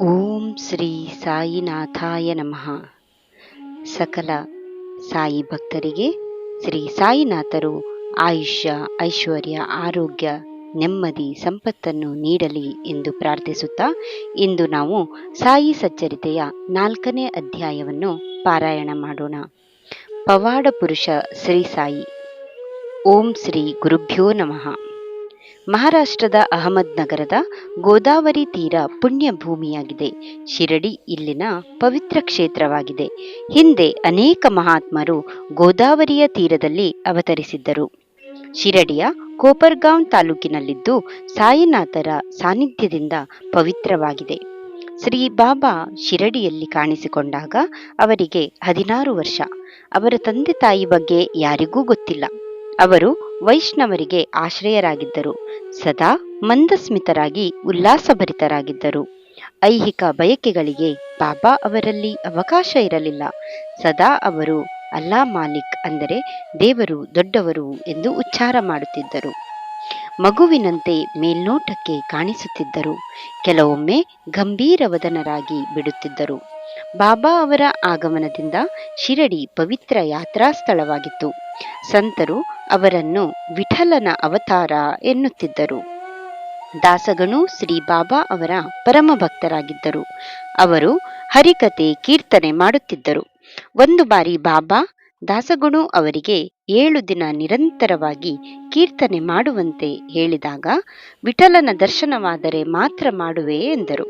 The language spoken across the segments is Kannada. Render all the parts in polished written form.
ಓಂ ಶ್ರೀ ಸಾಯಿನಾಥಾಯ ನಮಃ. ಸಕಲ ಸಾಯಿ ಭಕ್ತರಿಗೆ ಶ್ರೀ ಸಾಯಿನಾಥರು ಆಯುಷ್ಯ, ಐಶ್ವರ್ಯ, ಆರೋಗ್ಯ, ನೆಮ್ಮದಿ, ಸಂಪತ್ತನ್ನು ನೀಡಲಿ ಎಂದು ಪ್ರಾರ್ಥಿಸುತ್ತಾ ಇಂದು ನಾವು ಸಾಯಿ ಸಚ್ಚರಿತೆಯ 4ನೇ ಅಧ್ಯಾಯವನ್ನು ಪಾರಾಯಣ ಮಾಡೋಣ. ಪವಾಡ ಪುರುಷ ಶ್ರೀ ಸಾಯಿ. ಓಂ ಶ್ರೀ ಗುರುಭ್ಯೋ ನಮಃ. ಮಹಾರಾಷ್ಟ್ರದ ಅಹಮದ್ ನಗರದ ಗೋದಾವರಿ ತೀರ ಪುಣ್ಯ ಭೂಮಿಯಾಗಿದೆ. ಶಿರಡಿ ಇಲ್ಲಿನ ಪವಿತ್ರ ಕ್ಷೇತ್ರವಾಗಿದೆ. ಹಿಂದೆ ಅನೇಕ ಮಹಾತ್ಮರು ಗೋದಾವರಿಯ ತೀರದಲ್ಲಿ ಅವತರಿಸಿದ್ದರು. ಶಿರಡಿಯ ಕೋಪರ್ಗಾಂವ್ ತಾಲೂಕಿನಲ್ಲಿದ್ದು ಸಾಯಿನಾಥರ ಸಾನ್ನಿಧ್ಯದಿಂದ ಪವಿತ್ರವಾಗಿದೆ. ಶ್ರೀ ಬಾಬಾ ಶಿರಡಿಯಲ್ಲಿ ಕಾಣಿಸಿಕೊಂಡಾಗ ಅವರಿಗೆ 16 ವರ್ಷ. ಅವರ ತಂದೆ ತಾಯಿ ಬಗ್ಗೆ ಯಾರಿಗೂ ಗೊತ್ತಿಲ್ಲ. ಅವರು ವೈಷ್ಣವರಿಗೆ ಆಶ್ರಯರಾಗಿದ್ದರು. ಸದಾ ಮಂದಸ್ಮಿತರಾಗಿ ಉಲ್ಲಾಸಭರಿತರಾಗಿದ್ದರು. ಐಹಿಕ ಬಯಕೆಗಳಿಗೆ ಬಾಬಾ ಅವರಲ್ಲಿ ಅವಕಾಶ ಇರಲಿಲ್ಲ. ಸದಾ ಅವರು ಅಲ್ಲಾ ಮಾಲಿಕ್ ಅಂದರೆ ದೇವರು ದೊಡ್ಡವರು ಎಂದು ಉಚ್ಚಾರ ಮಾಡುತ್ತಿದ್ದರು. ಮಗುವಿನಂತೆ ಮೇಲ್ನೋಟಕ್ಕೆ ಕಾಣಿಸುತ್ತಿದ್ದರು. ಕೆಲವೊಮ್ಮೆ ಗಂಭೀರವದನರಾಗಿ ಬಿಡುತ್ತಿದ್ದರು. ಬಾಬಾ ಅವರ ಆಗಮನದಿಂದ ಶಿರಡಿ ಪವಿತ್ರ ಯಾತ್ರಾ ಸ್ಥಳವಾಗಿತ್ತು. ಸಂತರು ಅವರನ್ನು ವಿಠಲನ ಅವತಾರ ಎನ್ನುತ್ತಿದ್ದರು. ದಾಸಗಣು ಶ್ರೀ ಬಾಬಾ ಅವರ ಪರಮ ಭಕ್ತರಾಗಿದ್ದರು. ಅವರು ಹರಿಕತೆ ಕೀರ್ತನೆ ಮಾಡುತ್ತಿದ್ದರು. ಒಂದು ಬಾರಿ ಬಾಬಾ ದಾಸಗಣು ಅವರಿಗೆ 7 ದಿನ ನಿರಂತರವಾಗಿ ಕೀರ್ತನೆ ಮಾಡುವಂತೆ ಹೇಳಿದಾಗ, ವಿಠಲನ ದರ್ಶನವಾದರೆ ಮಾತ್ರ ಮಾಡುವೆ ಎಂದರು.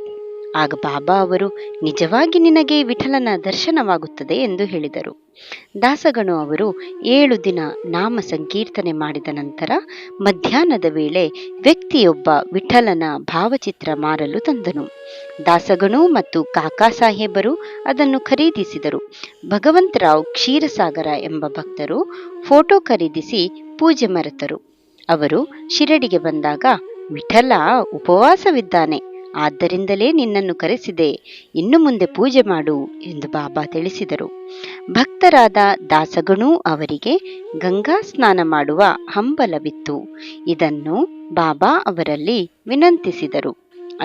ಆಗ ಬಾಬಾ ಅವರು, ನಿಜವಾಗಿ ನಿನಗೆ ವಿಠಲನ ದರ್ಶನವಾಗುತ್ತದೆ ಎಂದು ಹೇಳಿದರು. ದಾಸಗಣು ಅವರು 7 ದಿನ ನಾಮ ಸಂಕೀರ್ತನೆ ಮಾಡಿದ ನಂತರ ಮಧ್ಯಾಹ್ನದ ವೇಳೆ ವ್ಯಕ್ತಿಯೊಬ್ಬ ವಿಠಲನ ಭಾವಚಿತ್ರ ಮಾರಲು ತಂದನು. ದಾಸಗಣು ಮತ್ತು ಕಾಕಾ ಸಾಹೇಬರು ಅದನ್ನು ಖರೀದಿಸಿದರು. ಭಗವಂತರಾವ್ ಕ್ಷೀರಸಾಗರ ಎಂಬ ಭಕ್ತರು ಫೋಟೋ ಖರೀದಿಸಿ ಪೂಜೆ ಮರೆತರು. ಅವರು ಶಿರಡಿಗೆ ಬಂದಾಗ, ವಿಠಲ ಉಪವಾಸವಿದ್ದಾನೆ, ಆದ್ದರಿಂದಲೇ ನಿನ್ನನ್ನು ಕರೆಸಿದೆ, ಇನ್ನು ಮುಂದೆ ಪೂಜೆ ಮಾಡು ಎಂದು ಬಾಬಾ ತಿಳಿಸಿದರು. ಭಕ್ತರಾದ ದಾಸಗಣು ಅವರಿಗೆ ಗಂಗಾ ಸ್ನಾನ ಮಾಡುವ ಹಂಬಲವಿತ್ತು. ಇದನ್ನು ಬಾಬಾ ಅವರಲ್ಲಿ ವಿನಂತಿಸಿದರು.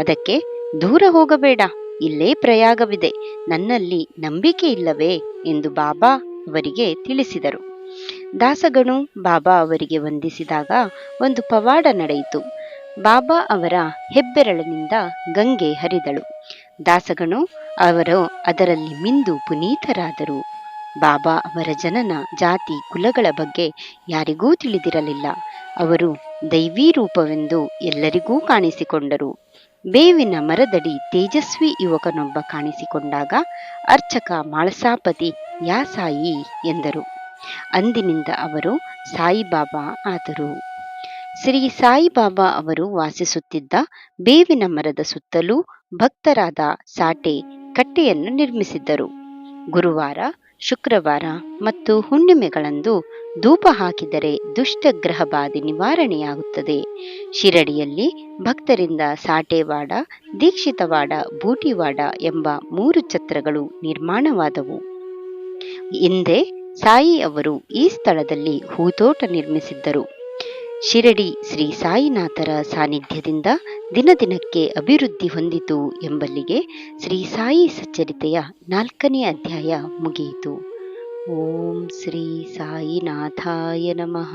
ಅದಕ್ಕೆ, ದೂರ ಹೋಗಬೇಡ, ಇಲ್ಲೇ ಪ್ರಯಾಗವಿದೆ, ನನ್ನಲ್ಲಿ ನಂಬಿಕೆ ಇಲ್ಲವೇ ಎಂದು ಬಾಬಾ ಅವರಿಗೆ ತಿಳಿಸಿದರು. ದಾಸಗಣು ಬಾಬಾ ಅವರಿಗೆ ವಂದಿಸಿದಾಗ ಒಂದು ಪವಾಡ ನಡೆಯಿತು. ಬಾಬಾ ಅವರ ಹೆಬ್ಬೆರಳಿನಿಂದ ಗಂಗೆ ಹರಿದಳು. ದಾಸಗಣು ಅವರು ಅದರಲ್ಲಿ ಮಿಂದು ಪುನೀತರಾದರು. ಬಾಬಾ ಅವರ ಜನನ, ಜಾತಿ, ಕುಲಗಳ ಬಗ್ಗೆ ಯಾರಿಗೂ ತಿಳಿದಿರಲಿಲ್ಲ. ಅವರು ದೈವೀ ರೂಪವೆಂದು ಎಲ್ಲರಿಗೂ ಕಾಣಿಸಿಕೊಂಡರು. ಬೇವಿನ ಮರದಡಿ ತೇಜಸ್ವಿ ಯುವಕನೊಬ್ಬ ಕಾಣಿಸಿಕೊಂಡಾಗ ಅರ್ಚಕ ಮಾಳಸಾಪತಿ ಯಾ ಸಾಯಿ ಎಂದರು. ಅಂದಿನಿಂದ ಅವರು ಸಾಯಿಬಾಬಾ ಆದರು. ಶ್ರೀ ಸಾಯಿಬಾಬಾ ಅವರು ವಾಸಿಸುತ್ತಿದ್ದ ಬೇವಿನ ಮರದ ಸುತ್ತಲೂ ಭಕ್ತರಾದ ಸಾಟೆ ಕಟ್ಟೆಯನ್ನು ನಿರ್ಮಿಸಿದ್ದರು. ಗುರುವಾರ, ಶುಕ್ರವಾರ ಮತ್ತು ಹುಣ್ಣಿಮೆಗಳಂದು ಧೂಪ ಹಾಕಿದರೆ ದುಷ್ಟಗ್ರಹ ಬಾಧೆ ನಿವಾರಣೆಯಾಗುತ್ತದೆ. ಶಿರಡಿಯಲ್ಲಿ ಭಕ್ತರಿಂದ ಸಾಟೆವಾಡ, ದೀಕ್ಷಿತವಾಡ, ಬೂಟಿವಾಡ ಎಂಬ 3 ಛತ್ರಗಳು ನಿರ್ಮಾಣವಾದವು. ಹಿಂದೆ ಸಾಯಿ ಅವರು ಈ ಸ್ಥಳದಲ್ಲಿ ಹೂತೋಟ ನಿರ್ಮಿಸಿದ್ದರು. ಶಿರಡಿ ಶ್ರೀ ಸಾಯಿನಾಥರ ಸಾನ್ನಿಧ್ಯದಿಂದ ದಿನದಿನಕ್ಕೆ ಅಭಿವೃದ್ಧಿ ಹೊಂದಿತು ಎಂಬಲ್ಲಿಗೆ ಶ್ರೀ ಸಾಯಿ ಸಚ್ಚರಿತೆಯ 4ನೇ ಅಧ್ಯಾಯ ಮುಗಿಯಿತು. ಓಂ ಶ್ರೀ ಸಾಯಿನಾಥಾಯ ನಮಃ.